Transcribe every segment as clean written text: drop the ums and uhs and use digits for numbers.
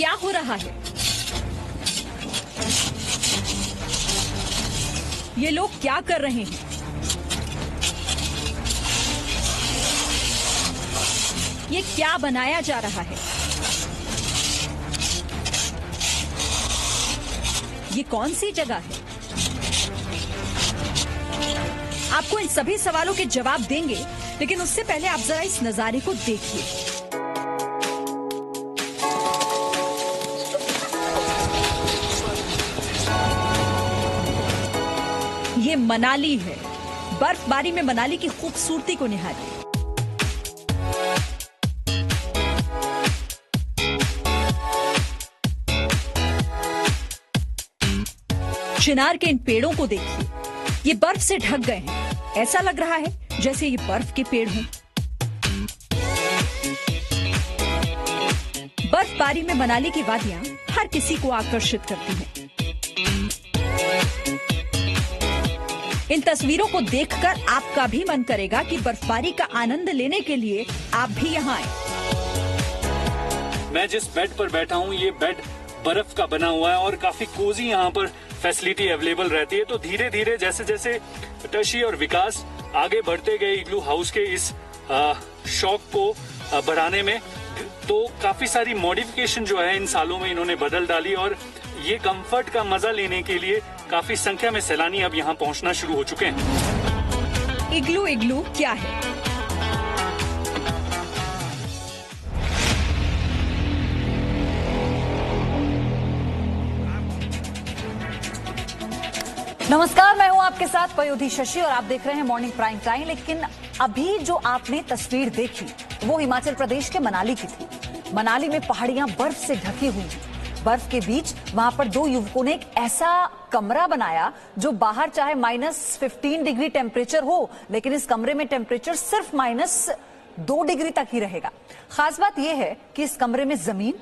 क्या हो रहा है? ये लोग क्या कर रहे हैं? ये क्या बनाया जा रहा है? ये कौन सी जगह है? आपको इन सभी सवालों के जवाब देंगे, लेकिन उससे पहले आप जरा इस नजारे को देखिए। ये मनाली है। बर्फबारी में मनाली की खूबसूरती को निहारिए। चिनार के इन पेड़ों को देखिए, ये बर्फ से ढक गए हैं। ऐसा लग रहा है जैसे ये बर्फ के पेड़ हों। बर्फबारी में मनाली की वादियां हर किसी को आकर्षित करती हैं। इन तस्वीरों को देखकर आपका भी मन करेगा कि बर्फबारी का आनंद लेने के लिए आप भी यहाँ आए। मैं जिस बेड पर बैठा हूँ, ये बेड बर्फ का बना हुआ है और काफी कोजी यहाँ पर फैसिलिटी अवेलेबल रहती है। तो धीरे धीरे जैसे जैसे टशी और विकास आगे बढ़ते गए इग्लू हाउस के इस शौक को बढ़ाने में, तो काफी सारी मॉडिफिकेशन जो है इन सालों में इन्होंने बदल डाली और ये कंफर्ट का मजा लेने के लिए काफी संख्या में सैलानी अब यहाँ पहुँचना शुरू हो चुके हैं। इग्लू क्या है? नमस्कार, मैं हूं आपके साथ पयोधी शशि और आप देख रहे हैं मॉर्निंग प्राइम टाइम। लेकिन अभी जो आपने तस्वीर देखी वो हिमाचल प्रदेश के मनाली की थी। मनाली में पहाड़ियां बर्फ से ढकी हुई हैं। बर्फ के बीच वहां पर दो युवकों ने एक ऐसा कमरा बनाया जो बाहर चाहे -15 डिग्री टेम्परेचर हो, लेकिन इस कमरे में टेम्परेचर सिर्फ -2 डिग्री तक ही रहेगा। खास बात यह है कि इस कमरे में जमीन,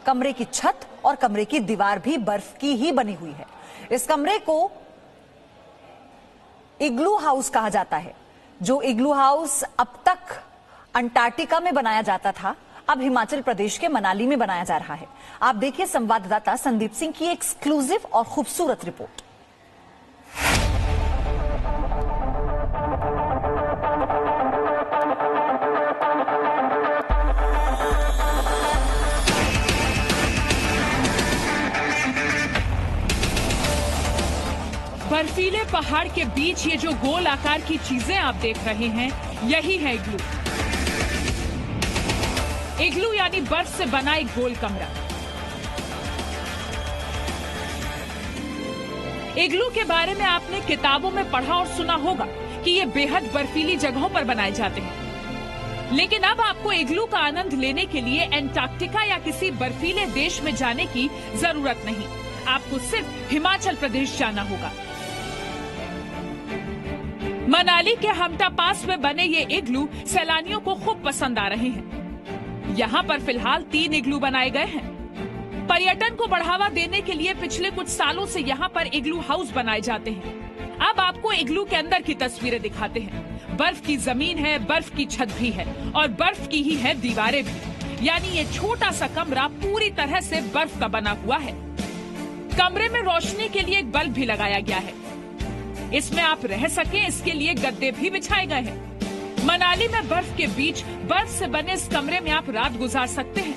कमरे की छत और कमरे की दीवार भी बर्फ की ही बनी हुई है। इस कमरे को इग्लू हाउस कहा जाता है। जो इग्लू हाउस अब तक अंटार्कटिका में बनाया जाता था, अब हिमाचल प्रदेश के मनाली में बनाया जा रहा है। आप देखिए संवाददाता संदीप सिंह की एक्सक्लूसिव और खूबसूरत रिपोर्ट। बर्फीले पहाड़ के बीच ये जो गोल आकार की चीजें आप देख रहे हैं, यही है इग्लू। इग्लू यानी बर्फ से बना एक गोल कमरा। इग्लू के बारे में आपने किताबों में पढ़ा और सुना होगा कि ये बेहद बर्फीली जगहों पर बनाए जाते हैं। लेकिन अब आपको इग्लू का आनंद लेने के लिए अंटार्कटिका या किसी बर्फीले देश में जाने की जरूरत नहीं। आपको सिर्फ हिमाचल प्रदेश जाना होगा। मनाली के हमटा पास में बने ये इग्लू सैलानियों को खूब पसंद आ रहे हैं। यहाँ पर फिलहाल 3 इग्लू बनाए गए हैं। पर्यटन को बढ़ावा देने के लिए पिछले कुछ सालों से यहाँ पर इग्लू हाउस बनाए जाते हैं। अब आपको इग्लू के अंदर की तस्वीरें दिखाते हैं। बर्फ की जमीन है, बर्फ की छत भी है और बर्फ की ही है दीवारें भी। यानी ये छोटा सा कमरा पूरी तरह से बर्फ का बना हुआ है। कमरे में रोशनी के लिए एक बल्ब भी लगाया गया है। इसमें आप रह सकें इसके लिए गद्दे भी बिछाए गए हैं। मनाली में बर्फ के बीच बर्फ से बने इस कमरे में आप रात गुजार सकते हैं।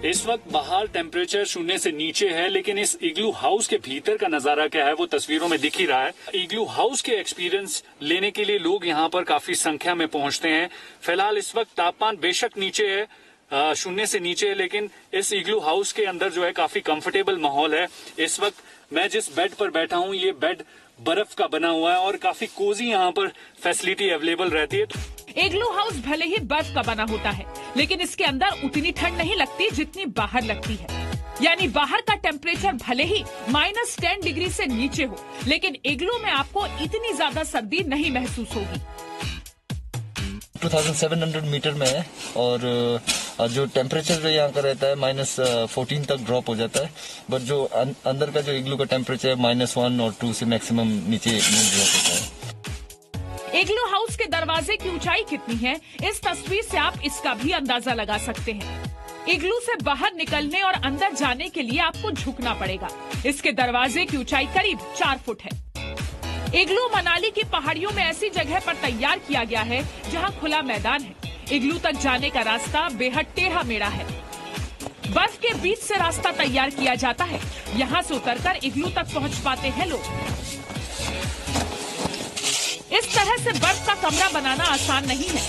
इस वक्त बाहर टेम्परेचर 0 से नीचे है, लेकिन इस इग्लू हाउस के भीतर का नजारा क्या है वो तस्वीरों में दिख ही रहा है। इग्लू हाउस के एक्सपीरियंस लेने के लिए लोग यहाँ पर काफी संख्या में पहुंचते हैं। फिलहाल इस वक्त तापमान बेशक नीचे है, 0 से नीचे है, लेकिन इस इग्लू हाउस के अंदर जो है काफी कंफर्टेबल माहौल है। इस वक्त मैं जिस बेड पर बैठा हूँ, ये बेड बर्फ का बना हुआ है और काफी कोजी यहाँ पर फैसिलिटी अवेलेबल रहती है। इग्लू हाउस भले ही बर्फ का बना होता है, लेकिन इसके अंदर उतनी ठंड नहीं लगती जितनी बाहर लगती है। यानी बाहर का टेम्परेचर भले ही -10 डिग्री से नीचे हो, लेकिन इग्लू में आपको इतनी ज्यादा सर्दी नहीं महसूस होगी। 2700 मीटर में है और जो टेम्परेचर यहाँ का रहता है -14 तक ड्रॉप हो जाता है। बट जो अंदर का जो इग्लू का टेम्परेचर है -1 और 2 से मैक्सिमम नीचे ड्रॉप होता है। इग्लू हाउस के दरवाजे की ऊंचाई कितनी है, इस तस्वीर से आप इसका भी अंदाजा लगा सकते हैं। इग्लू से बाहर निकलने और अंदर जाने के लिए आपको झुकना पड़ेगा। इसके दरवाजे की ऊंचाई करीब 4 फुट है। इग्लू मनाली की पहाड़ियों में ऐसी जगह पर तैयार किया गया है जहां खुला मैदान है। इग्लू तक जाने का रास्ता बेहद टेढ़ा मेढ़ा है। बर्फ के बीच से रास्ता तैयार किया जाता है। यहाँ से उतरकर इग्लू तक पहुँच पाते हैं लोग। इस तरह से बर्फ का कमरा बनाना आसान नहीं है।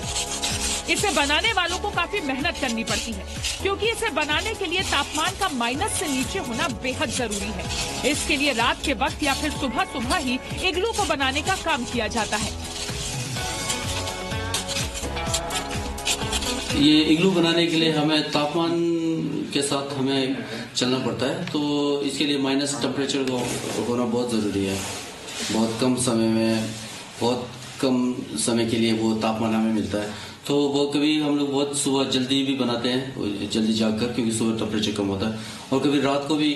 इसे बनाने वालों को काफी मेहनत करनी पड़ती है, क्योंकि इसे बनाने के लिए तापमान का माइनस से नीचे होना बेहद जरूरी है। इसके लिए रात के वक्त या फिर सुबह सुबह ही इग्लू को बनाने का काम किया जाता है। ये इग्लू बनाने के लिए हमें तापमान के साथ हमें चलना पड़ता है, तो इसके लिए माइनस टेम्परेचर का होना बहुत ज़रूरी है। बहुत कम समय के लिए वो तापमान हमें मिलता है। तो वो कभी हम लोग बहुत सुबह जल्दी भी बनाते हैं, जल्दी जागकर, क्योंकि सुबह टेम्परेचर कम होता है। और कभी रात को भी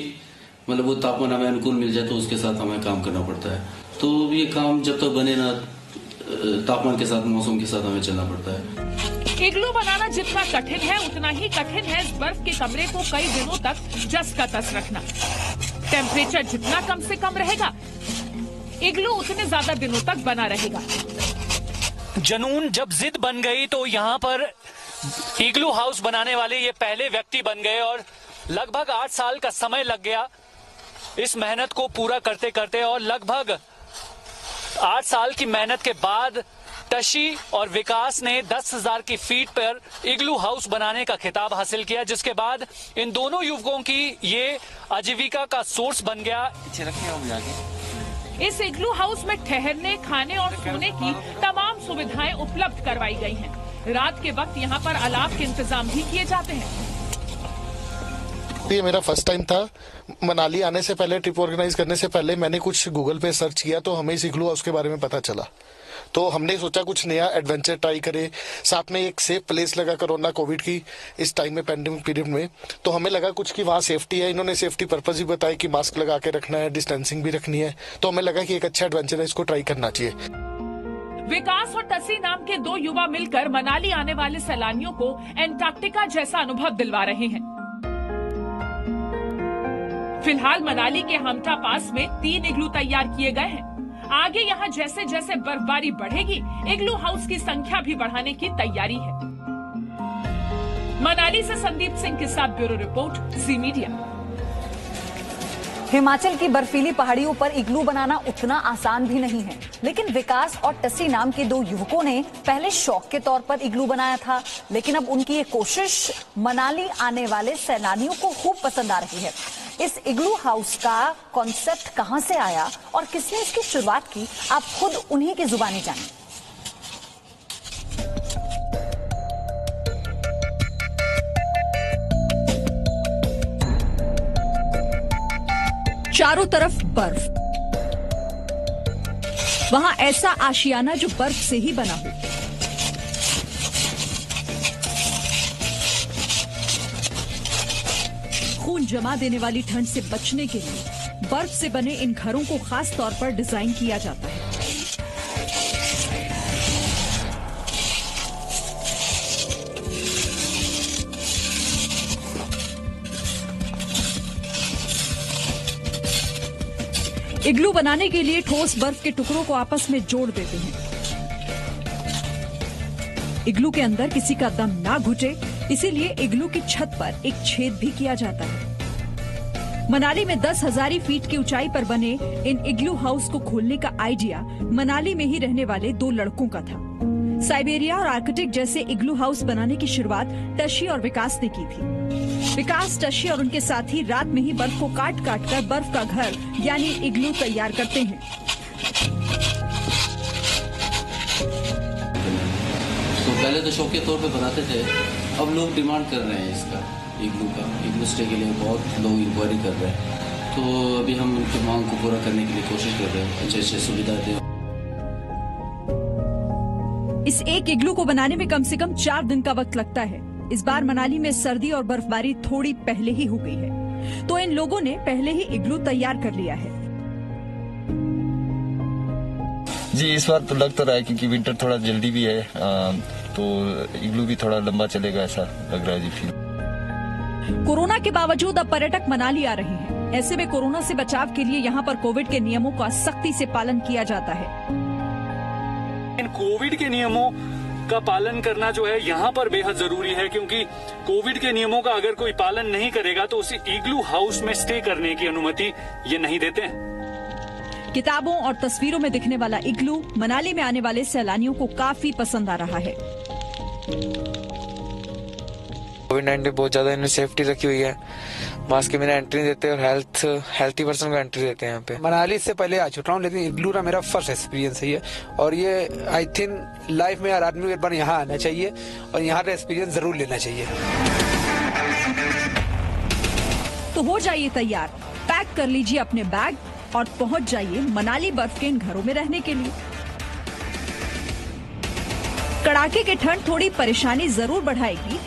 मतलब वो तापमान हमें अनुकूल मिल जाए तो उसके साथ हमें काम करना पड़ता है। तो ये काम जब तक बने ना, तापमान के साथ, मौसम के साथ हमें चलना पड़ता है। इग्लू बनाना जितना कठिन है उतना ही कठिन है इस बर्फ के कमरे को कई दिनों तक जस का तस रखना। टेम्परेचर जितना कम से कम रहेगा, इग्लू उतने ज्यादा दिनों तक बना रहेगा। जुनून जब जिद बन गई तो यहाँ पर इग्लू हाउस बनाने वाले ये पहले व्यक्ति बन गए और लगभग 8 साल का समय लग गया इस मेहनत को पूरा करते करते। और लगभग 8 साल की मेहनत के बाद टशी और विकास ने 10,000 की फीट पर इग्लू हाउस बनाने का खिताब हासिल किया, जिसके बाद इन दोनों युवकों की ये आजीविका का सोर्स बन गया। इस इग्लू हाउस में ठहरने, खाने और सोने की तमाम सुविधाएं उपलब्ध करवाई गई हैं। रात के वक्त यहाँ पर अलाव के इंतजाम भी किए जाते हैं। ये मेरा फर्स्ट टाइम था। मनाली आने से पहले, ट्रिप ऑर्गेनाइज करने से पहले मैंने कुछ गूगल पे सर्च किया तो हमें इस इग्लू हाउस के बारे में पता चला। तो हमने सोचा कुछ नया एडवेंचर ट्राई करें, साथ में एक सेफ प्लेस लगा कोरोना कोविड की इस टाइम में, पैंडेमिक पीरियड में। तो हमें लगा कुछ कि वहाँ सेफ्टी है। इन्होंने सेफ्टी पर्पज भी बताया कि मास्क लगा के रखना है, डिस्टेंसिंग भी रखनी है। तो हमें लगा कि एक अच्छा एडवेंचर है, इसको ट्राई करना चाहिए। विकास और टसी नाम के 2 युवा मिलकर मनाली आने वाले सैलानियों को एंटार्क्टिका जैसा अनुभव दिलवा रहे हैं। फिलहाल मनाली के हमटा पास में 3 इग्लू तैयार किए गए हैं। आगे यहाँ जैसे जैसे बर्फबारी बढ़ेगी, इग्लू हाउस की संख्या भी बढ़ाने की तैयारी है। मनाली से संदीप सिंह के साथ ब्यूरो रिपोर्ट, जी मीडिया। हिमाचल की बर्फीली पहाड़ियों पर इग्लू बनाना उतना आसान भी नहीं है, लेकिन विकास और टसी नाम के 2 युवकों ने पहले शौक के तौर पर इग्लू बनाया था, लेकिन अब उनकी ये कोशिश मनाली आने वाले सैलानियों को खूब पसंद आ रही है। इस इग्लू हाउस का कॉन्सेप्ट कहां से आया और किसने इसकी शुरुआत की, आप खुद उन्हीं की जुबानी जानें। चारों तरफ बर्फ, वहां ऐसा आशियाना जो बर्फ से ही बना हो। खून जमा देने वाली ठंड से बचने के लिए बर्फ से बने इन घरों को खास तौर पर डिजाइन किया जाता है। इग्लू बनाने के लिए ठोस बर्फ के टुकड़ों को आपस में जोड़ देते हैं। इग्लू के अंदर किसी का दम ना घुटे, इसीलिए इग्लू की छत पर एक छेद भी किया जाता है। मनाली में 10,000 फीट की ऊंचाई पर बने इन इग्लू हाउस को खोलने का आइडिया मनाली में ही रहने वाले 2 लड़कों का था। साइबेरिया और आर्कटिक जैसे इग्लू हाउस बनाने की शुरुआत टशी और विकास ने की थी। विकास, टशी और उनके साथी रात में ही बर्फ को काट काट कर बर्फ का घर यानी इग्लू तैयार करते हैं। तो पहले तो शौक के तौर पे बनाते थे, अब लोग डिमांड कर रहे हैं इसका, इग्लू स्टे के लिए बहुत लोग इंक्वायरी कर रहे हैं। तो अभी हम उनकी मांग को पूरा करने के लिए कोशिश कर रहे हैं, अच्छे सुविधा दें। इस एक इग्लू को बनाने में कम से कम 4 दिन का वक्त लगता है। इस बार मनाली में सर्दी और बर्फबारी थोड़ी पहले ही हो गई है, तो इन लोगों ने पहले ही इग्लू तैयार कर लिया है। जी, इस बार तो लग तो रहा है क्योंकि विंटर थोड़ा जल्दी भी है, तो इग्लू भी थोड़ा लंबा चलेगा, ऐसा लग रहा है जी। फिर कोरोना के बावजूद अब पर्यटक मनाली आ रहे हैं। ऐसे में कोरोना से बचाव के लिए यहाँ पर कोविड के नियमों का सख्ती से पालन किया जाता है। इन कोविड के नियमों का पालन करना जो है यहाँ पर बेहद जरूरी है, क्योंकि कोविड के नियमों का अगर कोई पालन नहीं करेगा तो उसे इग्लू हाउस में स्टे करने की अनुमति ये नहीं देते हैं। किताबों और तस्वीरों में दिखने वाला इग्लू मनाली में आने वाले सैलानियों को काफी पसंद आ रहा है। कोविड-19 बहुत ज्यादा इन्होंने सेफ्टी रखी हुई है, मास्क के बिना एंट्री देते हैं और हेल्थी पर्सन को एंट्री देते हैं यहाँ पे। मनाली से पहले आ चुका हूँ, लेकिन इग्लू का मेरा फर्स्ट एक्सपीरियंस ही है और ये आई थिंक लाइफ में यार आदमी को एक बार यहाँ आना चाहिए और यहाँ का एक्सपीरियंस जरूर लेना चाहिए। तो हो जाइए तैयार, पैक कर लीजिए अपने बैग और पहुंच जाइए मनाली बर्फ के इन घरों में रहने के लिए। कड़ाके की ठंड थोड़ी परेशानी जरूर बढ़ाएगी,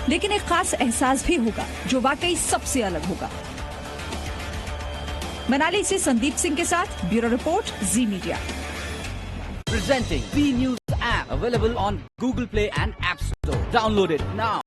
लेकिन एक खास एहसास भी होगा जो वाकई सबसे अलग होगा। मनाली से संदीप सिंह के साथ bureau report, ji media. Presenting B News app available on Google Play and App Store. Download it now.